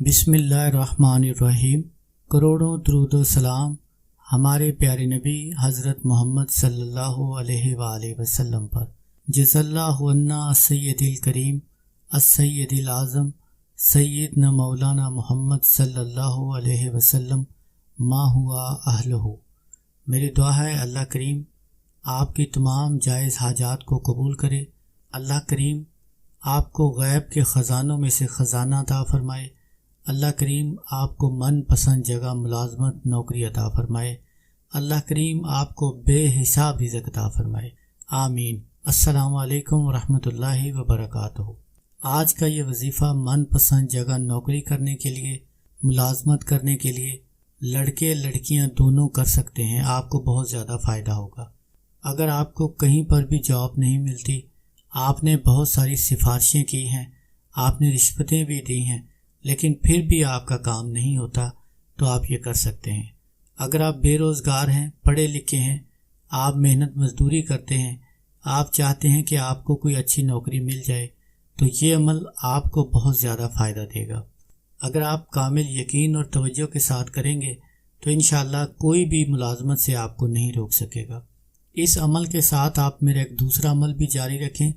بسم اللہ الرحمن الرحیم۔ کروڑوں درود و سلام ہمارے پیارے نبی حضرت محمد صلی اللہ علیہ وآلہ وسلم پر۔ جزا اللہ عنا السید الکریم السید الاعظم سیدنا مولانا محمد صلی اللہ علیہ وسلم ما ہوا اہلہ۔ میری دعا ہے اللہ کریم آپ کی تمام جائز حاجات کو قبول کرے۔ اللہ کریم آپ کو غیب کے خزانوں میں سے خزانہ عطا فرمائے۔ اللہ کریم آپ کو من پسند جگہ ملازمت نوکری عطا فرمائے۔ اللہ کریم آپ کو بے حساب رزق عطا فرمائے، آمین۔ السلام علیکم ورحمۃ اللہ وبرکاتہ۔ آج کا یہ وظیفہ من پسند جگہ نوکری کرنے کے لیے، ملازمت کرنے کے لیے لڑکے لڑکیاں دونوں کر سکتے ہیں۔ آپ کو بہت زیادہ فائدہ ہوگا۔ اگر آپ کو کہیں پر بھی جاب نہیں ملتی، آپ نے بہت ساری سفارشیں کی ہیں، آپ نے رشوتیں بھی دی ہیں، لیکن پھر بھی آپ کا کام نہیں ہوتا، تو آپ یہ کر سکتے ہیں۔ اگر آپ بے روزگار ہیں، پڑھے لکھے ہیں، آپ محنت مزدوری کرتے ہیں، آپ چاہتے ہیں کہ آپ کو کوئی اچھی نوکری مل جائے، تو یہ عمل آپ کو بہت زیادہ فائدہ دے گا۔ اگر آپ کامل یقین اور توجہ کے ساتھ کریں گے تو انشاءاللہ کوئی بھی ملازمت سے آپ کو نہیں روک سکے گا۔ اس عمل کے ساتھ آپ میرا ایک دوسرا عمل بھی جاری رکھیں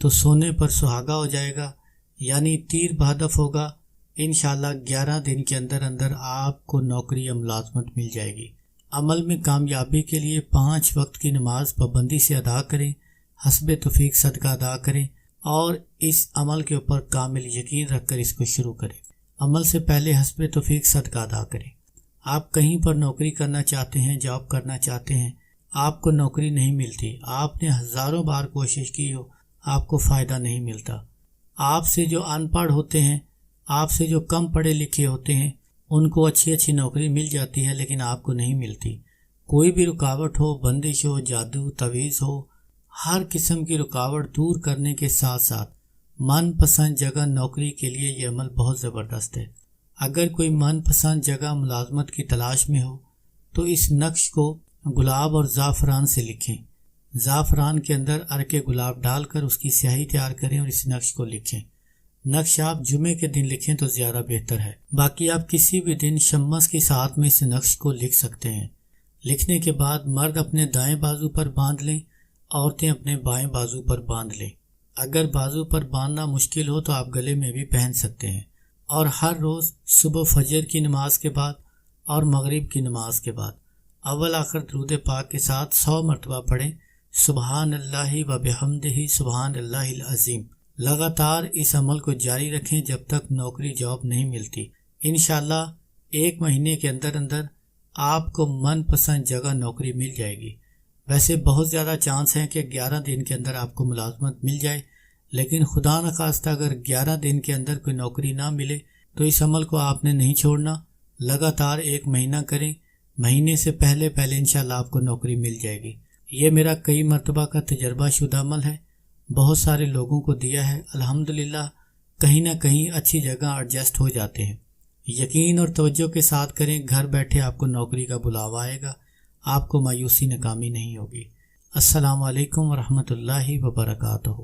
تو سونے پر سہاگا ہو جائے گا، یعنی تیر بہدف ہوگا۔ انشاءاللہ 11 دن کے اندر اندر آپ کو نوکری یا ملازمت مل جائے گی۔ عمل میں کامیابی کے لیے 5 وقت کی نماز پابندی سے ادا کریں، حسب توفیق صدقہ ادا کریں، اور اس عمل کے اوپر کامل یقین رکھ کر اس کو شروع کریں۔ عمل سے پہلے حسب توفیق صدقہ ادا کریں۔ آپ کہیں پر نوکری کرنا چاہتے ہیں، جاب کرنا چاہتے ہیں، آپ کو نوکری نہیں ملتی، آپ نے ہزاروں بار کوشش کی ہو، آپ کو فائدہ نہیں ملتا۔ آپ سے جو ان پڑھ ہوتے ہیں، آپ سے جو کم پڑھے لکھے ہوتے ہیں، ان کو اچھی نوکری مل جاتی ہے، لیکن آپ کو نہیں ملتی۔ کوئی بھی رکاوٹ ہو، بندش ہو، جادو تویز ہو، ہر قسم کی رکاوٹ دور کرنے کے ساتھ ساتھ من پسند جگہ نوکری کے لیے یہ عمل بہت زبردست ہے۔ اگر کوئی من پسند جگہ ملازمت کی تلاش میں ہو تو اس نقش کو گلاب اور زعفران سے لکھیں۔ زعفران کے اندر عرق گلاب ڈال کر اس کی سیاہی تیار کریں اور اس نقش کو لکھیں۔ نقش آپ جمعے کے دن لکھیں تو زیادہ بہتر ہے، باقی آپ کسی بھی دن شمس کی ساتھ میں اس نقش کو لکھ سکتے ہیں۔ لکھنے کے بعد مرد اپنے دائیں بازو پر باندھ لیں، عورتیں اپنے بائیں بازو پر باندھ لیں۔ اگر بازو پر باندھنا مشکل ہو تو آپ گلے میں بھی پہن سکتے ہیں، اور ہر روز صبح فجر کی نماز کے بعد اور مغرب کی نماز کے بعد اول آخر درود پاک کے ساتھ 100 مرتبہ پڑھیں، سبحان اللہ و بحمدہ سبحان اللہ العظیم۔ لگاتار اس عمل کو جاری رکھیں جب تک نوکری جاب نہیں ملتی۔ انشاءاللہ 1 مہینے کے اندر اندر آپ کو من پسند جگہ نوکری مل جائے گی۔ ویسے بہت زیادہ چانس ہیں کہ 11 دن کے اندر آپ کو ملازمت مل جائے، لیکن خدا نخواستہ اگر 11 دن کے اندر کوئی نوکری نہ ملے تو اس عمل کو آپ نے نہیں چھوڑنا، لگاتار 1 مہینہ کریں۔ مہینے سے پہلے انشاءاللہ آپ کو نوکری مل جائے گی۔ یہ میرا کئی مرتبہ کا تجربہ شدہ عمل ہے، بہت سارے لوگوں کو دیا ہے، الحمدللہ کہیں نہ کہیں اچھی جگہ ایڈجسٹ ہو جاتے ہیں۔ یقین اور توجہ کے ساتھ کریں، گھر بیٹھے آپ کو نوکری کا بلاوا آئے گا، آپ کو مایوسی ناکامی نہیں ہوگی۔ السلام علیکم ورحمۃ اللہ وبرکاتہ۔